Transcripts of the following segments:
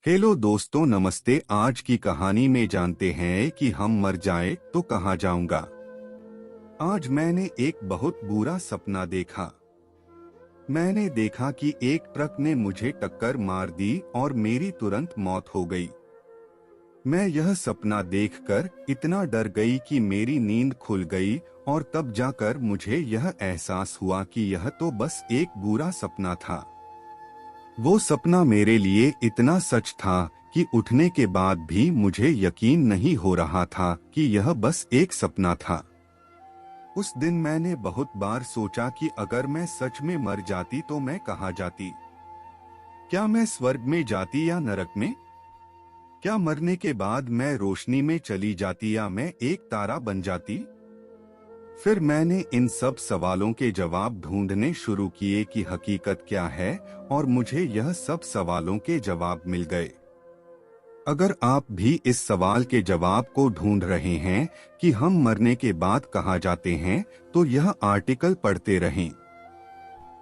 Hello दोस्तों, नमस्ते। आज की कहानी में जानते हैं कि हम मर जाए तो कहाँ जाऊंगा। आज मैंने एक बहुत बुरा सपना देखा। मैंने देखा कि एक ट्रक ने मुझे टक्कर मार दी और मेरी तुरंत मौत हो गई। मैं यह सपना देखकर इतना डर गई कि मेरी नींद खुल गई और तब जाकर मुझे यह एहसास हुआ कि यह तो बस एक बुरा सपना था। वो सपना मेरे लिए इतना सच था कि उठने के बाद भी मुझे यकीन नहीं हो रहा था कि यह बस एक सपना था। उस दिन मैंने बहुत बार सोचा कि अगर मैं सच में मर जाती तो मैं कहाँ जाती। क्या मैं स्वर्ग में जाती या नरक में? क्या मरने के बाद मैं रोशनी में चली जाती या मैं एक तारा बन जाती? फिर मैंने इन सब सवालों के जवाब ढूंढने शुरू किए कि हकीकत क्या है, और मुझे यह सब सवालों के जवाब मिल गए। अगर आप भी इस सवाल के जवाब को ढूंढ रहे हैं कि हम मरने के बाद कहाँ जाते हैं, तो यह आर्टिकल पढ़ते रहें।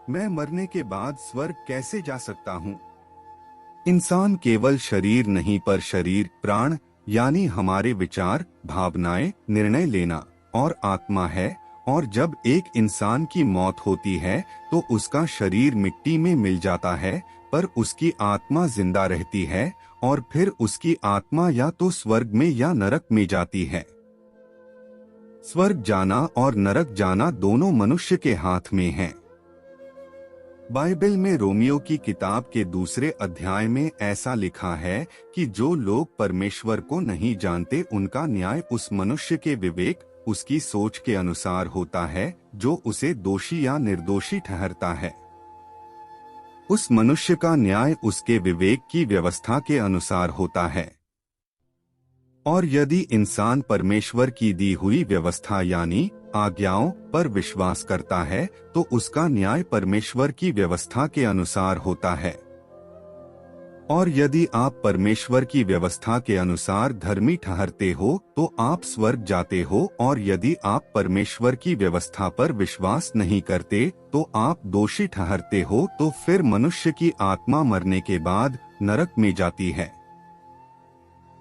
मैं मरने के बाद स्वर्ग कैसे जा सकता हूँ? इंसान केवल शरीर नहीं पर शरीर, प्राण यानी हमारे विचार, भावनाएं, निर्णय लेना और आत्मा है। और जब एक इंसान की मौत होती है तो उसका शरीर मिट्टी में मिल जाता है, पर उसकी आत्मा जिंदा रहती है और फिर उसकी आत्मा या तो स्वर्ग में या नरक में जाती है। स्वर्ग जाना और नरक जाना दोनों मनुष्य के हाथ में है। बाइबल में रोमियो की किताब के दूसरे अध्याय में ऐसा लिखा है कि जो लोग परमेश्वर को नहीं जानते उनका न्याय उस मनुष्य के विवेक, उसकी सोच के अनुसार होता है जो उसे दोषी या निर्दोषी ठहरता है। उस मनुष्य का न्याय उसके विवेक की व्यवस्था के अनुसार होता है। और यदि इंसान परमेश्वर की दी हुई व्यवस्था यानी आज्ञाओं पर विश्वास करता है तो उसका न्याय परमेश्वर की व्यवस्था के अनुसार होता है। और यदि आप परमेश्वर की व्यवस्था के अनुसार धर्मी ठहरते हो तो आप स्वर्ग जाते हो, और यदि आप परमेश्वर की व्यवस्था पर विश्वास नहीं करते तो आप दोषी ठहरते हो। तो फिर मनुष्य की आत्मा मरने के बाद नरक में जाती है।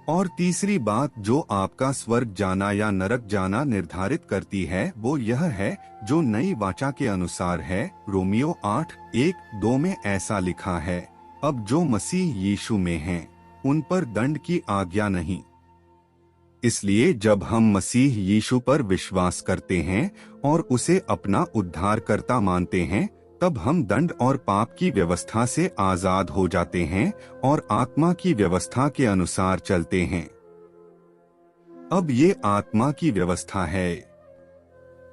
और तीसरी बात जो आपका स्वर्ग जाना या नरक जाना निर्धारित करती है वो यह है जो नई वाचा के अनुसार है। रोमियो 8:1-2 में ऐसा लिखा है, अब जो मसीह यीशु में हैं, उन पर दंड की आज्ञा नहीं। इसलिए जब हम मसीह यीशु पर विश्वास करते हैं और उसे अपना उद्धारकर्ता मानते हैं, तब हम दंड और पाप की व्यवस्था से आजाद हो जाते हैं और आत्मा की व्यवस्था के अनुसार चलते हैं। अब ये आत्मा की व्यवस्था है।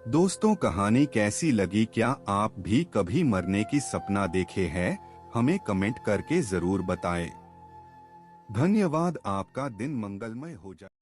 दोस्तों, कहानी कैसी लगी? क्या आप भी कभी मरने की सपना देखे हैं? हमें कमेंट करके जरूर बताएं। धन्यवाद। आपका दिन मंगलमय हो जाए।